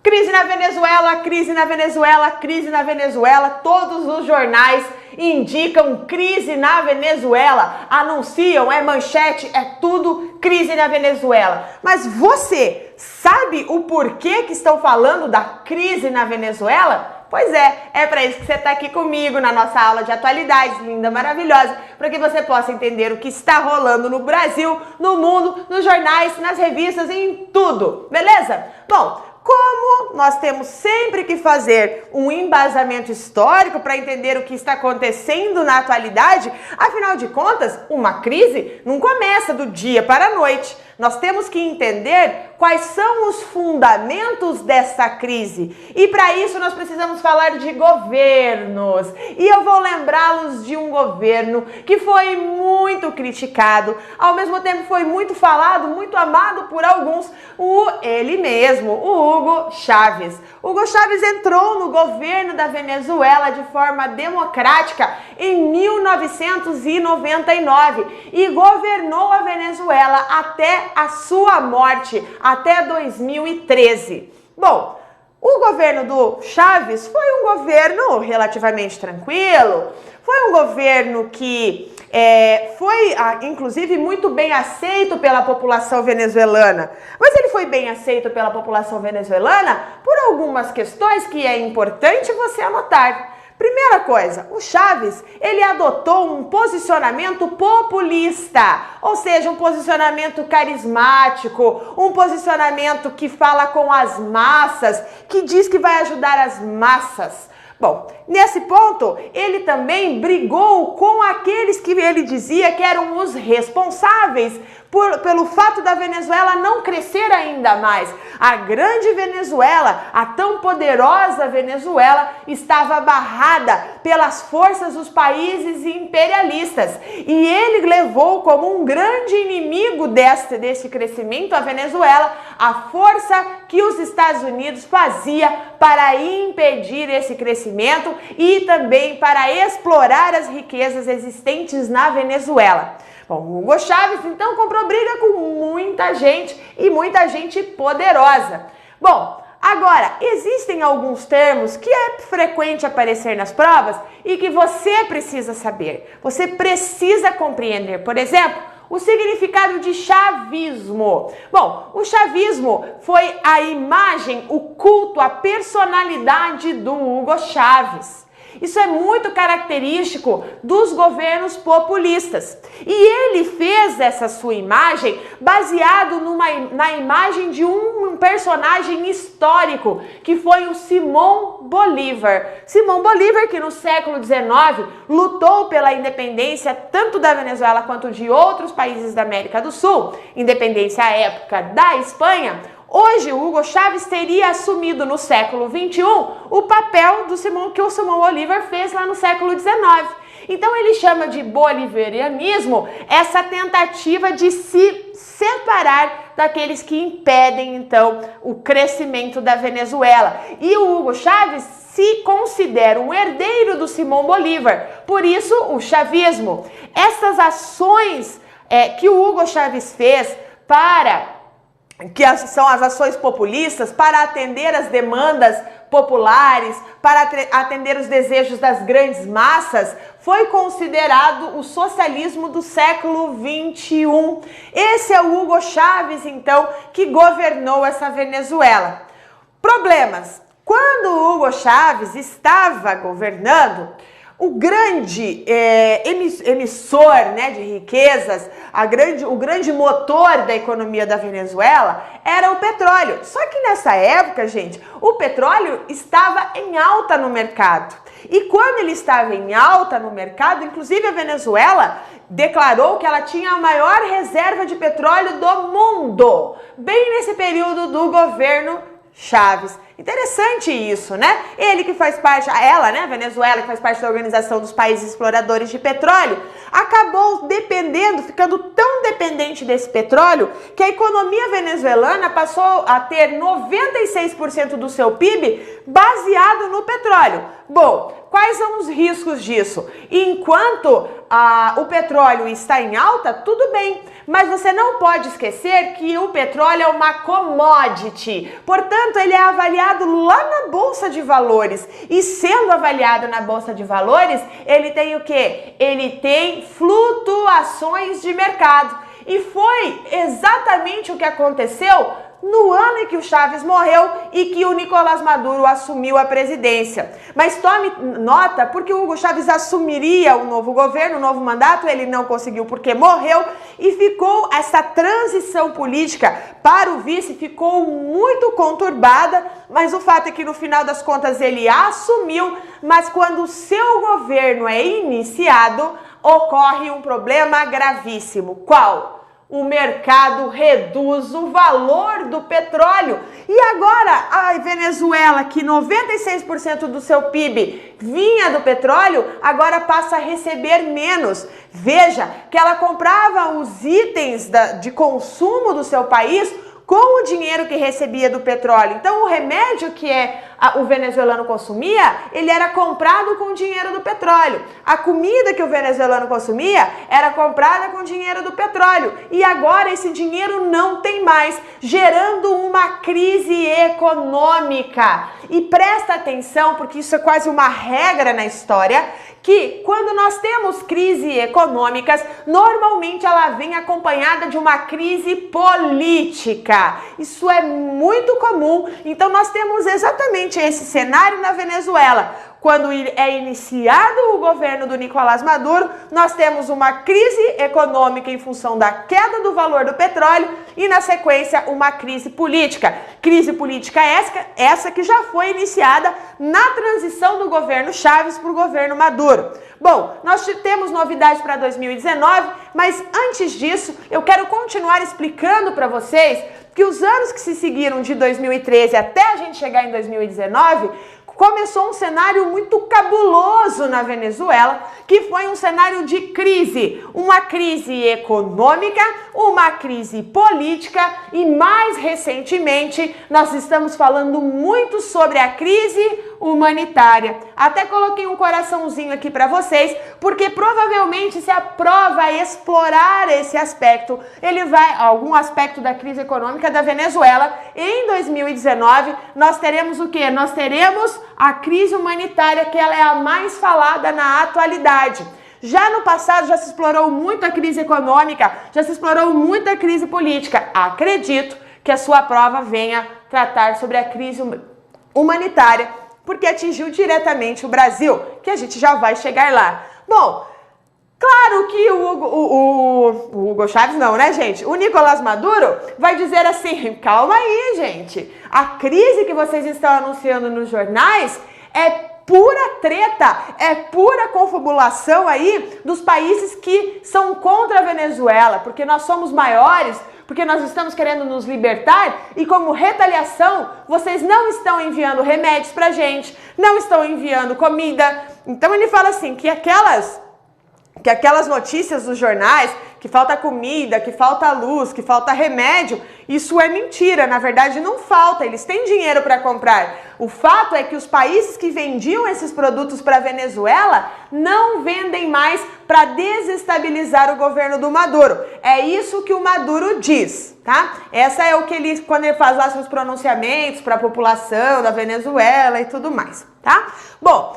Crise na Venezuela, crise na Venezuela, crise na Venezuela. Todos os jornais indicam crise na Venezuela, anunciam, é manchete, é tudo crise na Venezuela. Mas você sabe o porquê que estão falando da crise na Venezuela? Pois é para isso que você está aqui comigo na nossa aula de atualidades, linda, maravilhosa, para que você possa entender o que está rolando no Brasil, no mundo, nos jornais, nas revistas, em tudo, beleza? Bom, como nós temos sempre que fazer um embasamento histórico para entender o que está acontecendo na atualidade, afinal de contas, uma crise não começa do dia para a noite. Nós temos que entender quais são os fundamentos dessa crise. E para isso nós precisamos falar de governos. E eu vou lembrá-los de um governo que foi muito criticado, ao mesmo tempo foi muito falado, muito amado por alguns, ele mesmo, o Hugo Chávez. Hugo Chávez entrou no governo da Venezuela de forma democrática em 1999 e governou a Venezuela até a sua morte, até 2013. Bom, o governo do Chávez foi um governo relativamente tranquilo, foi um governo que foi, inclusive, muito bem aceito pela população venezuelana. Mas ele foi bem aceito pela população venezuelana por algumas questões que é importante você anotar. Primeira coisa, o Chávez, ele adotou um posicionamento populista, ou seja, um posicionamento carismático, um posicionamento que fala com as massas, que diz que vai ajudar as massas. Bom, nesse ponto, ele também brigou com aqueles que ele dizia que eram os responsáveis pelo fato da Venezuela não crescer ainda mais. A grande Venezuela, a tão poderosa Venezuela, estava barrada pelas forças dos países imperialistas. E ele levou como um grande inimigo desse crescimento a Venezuela, a força que os Estados Unidos fazia para impedir esse crescimento e também para explorar as riquezas existentes na Venezuela. Bom, o Hugo Chávez então comprou briga com muita gente e muita gente poderosa. Bom, agora, existem alguns termos que é frequente aparecer nas provas e que você precisa saber, você precisa compreender. Por exemplo, o significado de chavismo. Bom, o chavismo foi a imagem, o culto, a personalidade do Hugo Chávez. Isso é muito característico dos governos populistas. E ele fez essa sua imagem baseado na imagem de um personagem histórico, que foi o Simão Bolívar. Simão Bolívar, que no século XIX lutou pela independência tanto da Venezuela quanto de outros países da América do Sul, independência à época da Espanha. Hoje, o Hugo Chávez teria assumido no século XXI o papel que o Simão Bolívar fez lá no século XIX. Então, ele chama de bolivarianismo essa tentativa de se separar daqueles que impedem, então, o crescimento da Venezuela. E o Hugo Chávez se considera um herdeiro do Simão Bolívar, por isso o chavismo. Essas ações que o Hugo Chávez fez são as ações populistas para atender as demandas populares, para atender os desejos das grandes massas, foi considerado o socialismo do século XXI. Esse é o Hugo Chávez, então, que governou essa Venezuela. Problemas. Quando o Hugo Chávez estava governando, o grande emissor, de riquezas, o grande motor da economia da Venezuela era o petróleo. Só que nessa época, gente, o petróleo estava em alta no mercado. E quando ele estava em alta no mercado, inclusive a Venezuela declarou que ela tinha a maior reserva de petróleo do mundo, bem nesse período do governo Chávez. Interessante isso, né? Ele que faz parte, a Venezuela, que faz parte da Organização dos Países Exploradores de Petróleo, acabou ficando tão dependente desse petróleo, que a economia venezuelana passou a ter 96% do seu PIB baseado no petróleo. Bom, quais são os riscos disso? Enquanto o petróleo está em alta, tudo bem, mas você não pode esquecer que o petróleo é uma commodity, portanto ele é avaliado avaliado lá na Bolsa de Valores. E sendo avaliado na Bolsa de Valores, ele tem o quê? Ele tem flutuações de mercado. E foi exatamente o que aconteceu no ano em que o Chávez morreu e que o Nicolás Maduro assumiu a presidência. Mas tome nota, porque o Hugo Chávez assumiria o novo governo, o novo mandato, ele não conseguiu porque morreu e ficou essa transição política para o vice, ficou muito conturbada, mas o fato é que no final das contas ele assumiu, mas quando o seu governo é iniciado, ocorre um problema gravíssimo. Qual? O mercado reduz o valor do petróleo. E agora a Venezuela, que 96% do seu PIB vinha do petróleo, agora passa a receber menos. Veja que ela comprava os itens de consumo do seu país com o dinheiro que recebia do petróleo. Então o remédio que o venezuelano consumia, ele era comprado com o dinheiro do petróleo. A comida que o venezuelano consumia era comprada com o dinheiro do petróleo. E agora esse dinheiro não tem mais, gerando uma crise econômica. E presta atenção, porque isso é quase uma regra na história, que quando nós temos crises econômicas, normalmente ela vem acompanhada de uma crise política. Isso é muito comum. Então nós temos exatamente esse cenário na Venezuela. Quando é iniciado o governo do Nicolás Maduro, nós temos uma crise econômica em função da queda do valor do petróleo e, na sequência, uma crise política. Crise política essa que já foi iniciada na transição do governo Chávez para o governo Maduro. Bom, nós temos novidades para 2019, mas antes disso, eu quero continuar explicando para vocês que os anos que se seguiram de 2013 até a gente chegar em 2019, começou um cenário muito cabuloso na Venezuela, que foi um cenário de crise, uma crise econômica, uma crise política e, mais recentemente, nós estamos falando muito sobre a crise humanitária. Até coloquei um coraçãozinho aqui para vocês, porque provavelmente se a prova explorar esse aspecto, algum aspecto da crise econômica da Venezuela, em 2019, nós teremos o quê? Nós teremos a crise humanitária, que ela é a mais falada na atualidade. Já no passado já se explorou muito a crise econômica, já se explorou muito a crise política. Acredito que a sua prova venha tratar sobre a crise humanitária, porque atingiu diretamente o Brasil, que a gente já vai chegar lá. Bom, claro que o Hugo Chávez não, né, gente? O Nicolás Maduro vai dizer assim, calma aí, gente. A crise que vocês estão anunciando nos jornais é pura treta, é pura confabulação aí dos países que são contra a Venezuela, porque nós somos maiores, porque nós estamos querendo nos libertar e como retaliação, vocês não estão enviando remédios pra gente, não estão enviando comida. Então ele fala assim, que aquelas notícias dos jornais, que falta comida, que falta luz, que falta remédio, isso é mentira. Na verdade, não falta, eles têm dinheiro para comprar. O fato é que os países que vendiam esses produtos para a Venezuela não vendem mais para desestabilizar o governo do Maduro. É isso que o Maduro diz, tá? Essa é o que quando ele faz lá seus pronunciamentos para a população da Venezuela e tudo mais, tá? Bom,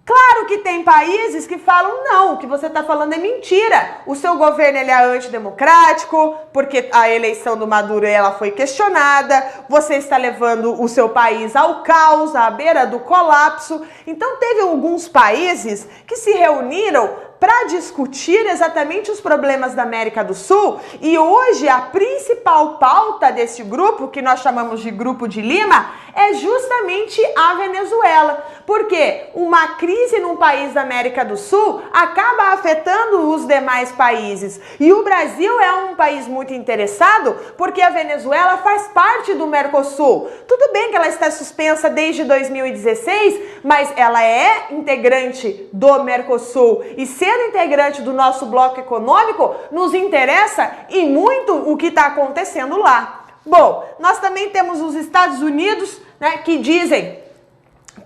claro que tem países que falam, não, o que você está falando é mentira. O seu governo ele é antidemocrático, porque a eleição do Maduro ela foi questionada, você está levando o seu país ao caos, à beira do colapso. Então teve alguns países que se reuniram para discutir exatamente os problemas da América do Sul e hoje a principal pauta desse grupo, que nós chamamos de Grupo de Lima, é justamente a Venezuela. Porque uma crise num país da América do Sul acaba afetando os demais países. E o Brasil é um país muito interessado porque a Venezuela faz parte do Mercosul. Tudo bem que ela está suspensa desde 2016, mas ela é integrante do Mercosul. E sendo integrante do nosso bloco econômico, nos interessa e muito o que está acontecendo lá. Bom, nós também temos os Estados Unidos, né, que dizem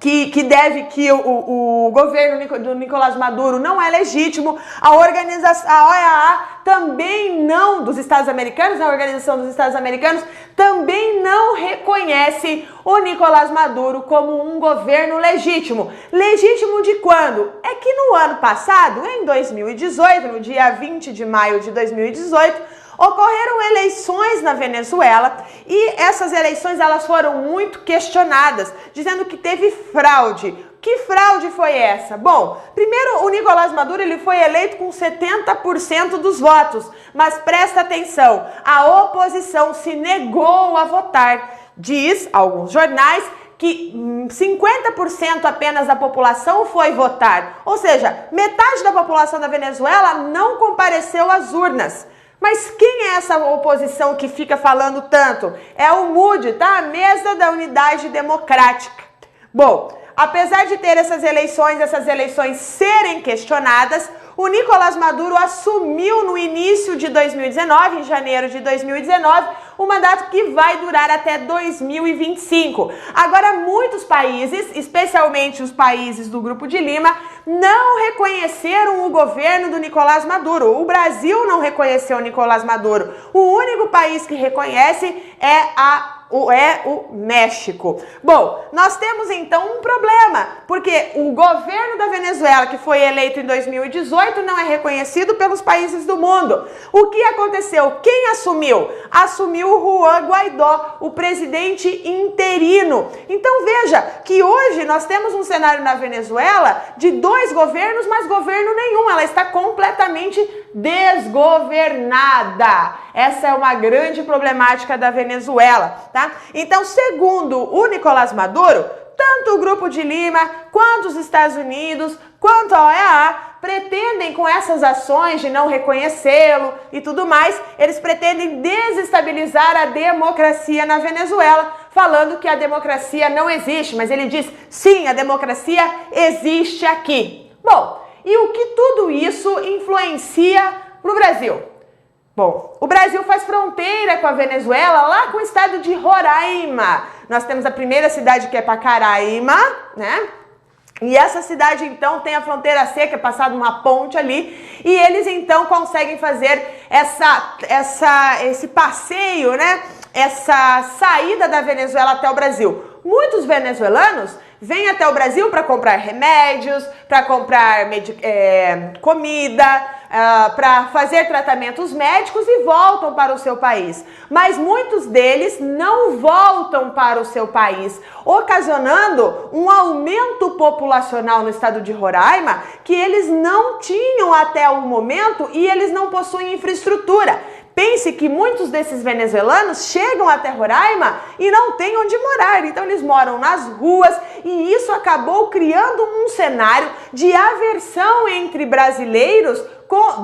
que o governo do Nicolás Maduro não é legítimo, a OEA também não, dos Estados Americanos, a Organização dos Estados Americanos, também não reconhece o Nicolás Maduro como um governo legítimo. Legítimo de quando? É que no ano passado, em 2018, no dia 20 de maio de 2018, ocorreram eleições na Venezuela e essas eleições elas foram muito questionadas, dizendo que teve fraude. Que fraude foi essa? Bom, primeiro o Nicolás Maduro ele foi eleito com 70% dos votos, mas presta atenção, a oposição se negou a votar. Diz alguns jornais que 50% apenas da população foi votar, ou seja, metade da população da Venezuela não compareceu às urnas. Mas quem é essa oposição que fica falando tanto? É o MUD, tá? A Mesa da Unidade Democrática. Bom, apesar de ter essas eleições serem questionadas, o Nicolás Maduro assumiu no início de 2019, em janeiro de 2019, um mandato que vai durar até 2025. Agora, muitos países, especialmente os países do Grupo de Lima, não reconheceram o governo do Nicolás Maduro. O Brasil não reconheceu o Nicolás Maduro. O único país que reconhece é o México. Bom, nós temos então um problema, porque o governo da Venezuela, que foi eleito em 2018, não é reconhecido pelos países do mundo. O que aconteceu? Quem assumiu? Assumiu o Juan Guaidó, o presidente interino. Então veja que hoje nós temos um cenário na Venezuela de dois governos, mas governo nenhum. Ela está completamente desgovernada. Essa é uma grande problemática da Venezuela, tá? Então, segundo o Nicolás Maduro, tanto o Grupo de Lima, quanto os Estados Unidos, quanto a OEA, pretendem com essas ações de não reconhecê-lo e tudo mais, eles pretendem desestabilizar a democracia na Venezuela, falando que a democracia não existe, mas ele diz, sim, a democracia existe aqui. Bom, e o que tudo isso influencia no Brasil? Bom, o Brasil faz fronteira com a Venezuela, lá com o estado de Roraima. Nós temos a primeira cidade que é Pacaraima, né? E essa cidade, então, tem a fronteira seca, é passada uma ponte ali, e eles, então, conseguem fazer esse passeio, né? Essa saída da Venezuela até o Brasil. Muitos venezuelanos vêm até o Brasil para comprar remédios, para comprar comida, para fazer tratamentos médicos e voltam para o seu país. Mas muitos deles não voltam para o seu país, ocasionando um aumento populacional no estado de Roraima que eles não tinham até o momento e eles não possuem infraestrutura. Pense que muitos desses venezuelanos chegam até Roraima e não têm onde morar, então eles moram nas ruas e isso acabou criando um cenário de aversão entre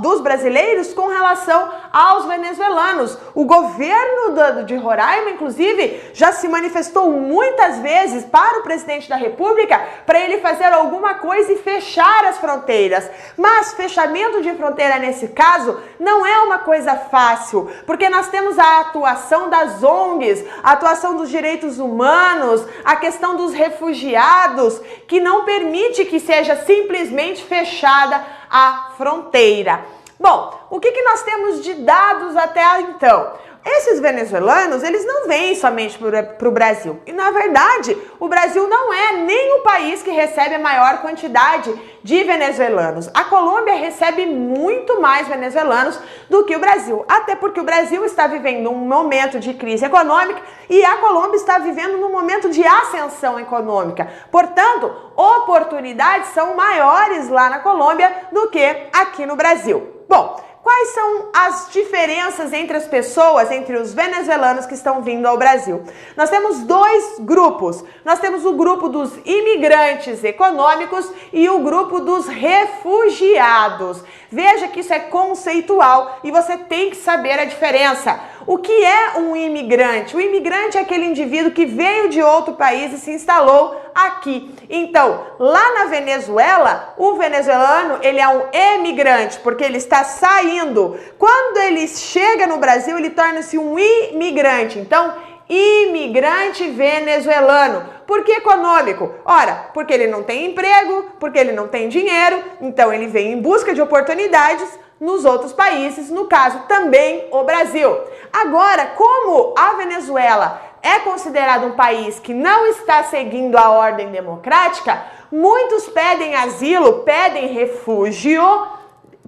dos brasileiros com relação aos venezuelanos. O governo de Roraima, inclusive, já se manifestou muitas vezes para o presidente da República para ele fazer alguma coisa e fechar as fronteiras. Mas fechamento de fronteira nesse caso não é uma coisa fácil, porque nós temos a atuação das ONGs, a atuação dos direitos humanos, a questão dos refugiados, que não permite que seja simplesmente fechada a fronteira. Bom, o que nós temos de dados até então? Esses venezuelanos, eles não vêm somente para o Brasil. E, na verdade, o Brasil não é nem o país que recebe a maior quantidade de venezuelanos. A Colômbia recebe muito mais venezuelanos do que o Brasil. Até porque o Brasil está vivendo um momento de crise econômica e a Colômbia está vivendo um momento de ascensão econômica. Portanto, oportunidades são maiores lá na Colômbia do que aqui no Brasil. Bom, quais são as diferenças entre as pessoas, entre os venezuelanos que estão vindo ao Brasil? Nós temos dois grupos. Nós temos o grupo dos imigrantes econômicos e o grupo dos refugiados. Veja que isso é conceitual e você tem que saber a diferença. O que é um imigrante? O imigrante é aquele indivíduo que veio de outro país e se instalou aqui. Então, lá na Venezuela, o venezuelano, ele é um emigrante, porque ele está saindo. Quando ele chega no Brasil, ele torna-se um imigrante. Então, imigrante venezuelano. Por que econômico? Ora, porque ele não tem emprego, porque ele não tem dinheiro, então ele vem em busca de oportunidades nos outros países, no caso também o Brasil. Agora, como a Venezuela é considerado um país que não está seguindo a ordem democrática, muitos pedem asilo, pedem refúgio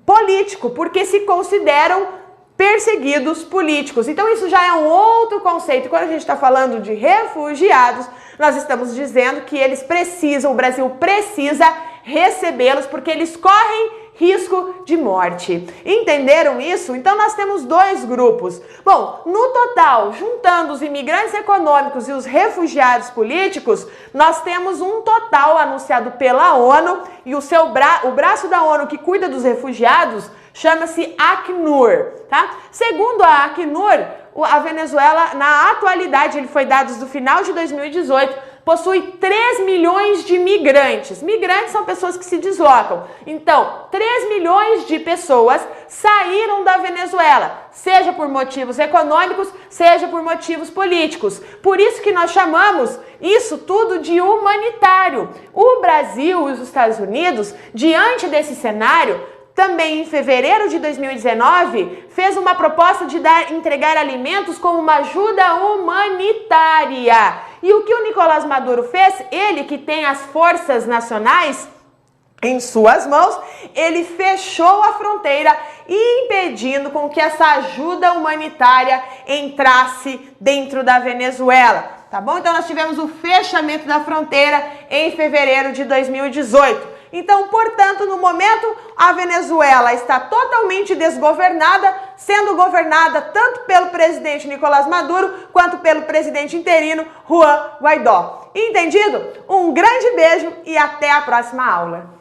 político, porque se consideram perseguidos políticos. Então isso já é um outro conceito. Quando a gente está falando de refugiados, nós estamos dizendo que eles precisam, o Brasil precisa recebê-los, porque eles correm risco de morte. Entenderam isso? Então nós temos dois grupos. Bom, no total, juntando os imigrantes econômicos e os refugiados políticos, nós temos um total anunciado pela ONU e o braço da ONU que cuida dos refugiados chama-se Acnur, tá? Segundo a Acnur, a Venezuela, na atualidade, ele foi dados do final de 2018, possui 3 milhões de migrantes. Migrantes são pessoas que se deslocam. Então, 3 milhões de pessoas saíram da Venezuela, seja por motivos econômicos, seja por motivos políticos. Por isso que nós chamamos isso tudo de humanitário. O Brasil e os Estados Unidos, diante desse cenário, também em fevereiro de 2019, fez uma proposta de entregar alimentos como uma ajuda humanitária. E o que o Nicolás Maduro fez? Ele que tem as forças nacionais em suas mãos, ele fechou a fronteira, impedindo com que essa ajuda humanitária entrasse dentro da Venezuela. Tá bom? Então nós tivemos o fechamento da fronteira em fevereiro de 2018. Então, portanto, no momento, a Venezuela está totalmente desgovernada, sendo governada tanto pelo presidente Nicolás Maduro, quanto pelo presidente interino Juan Guaidó. Entendido? Um grande beijo e até a próxima aula.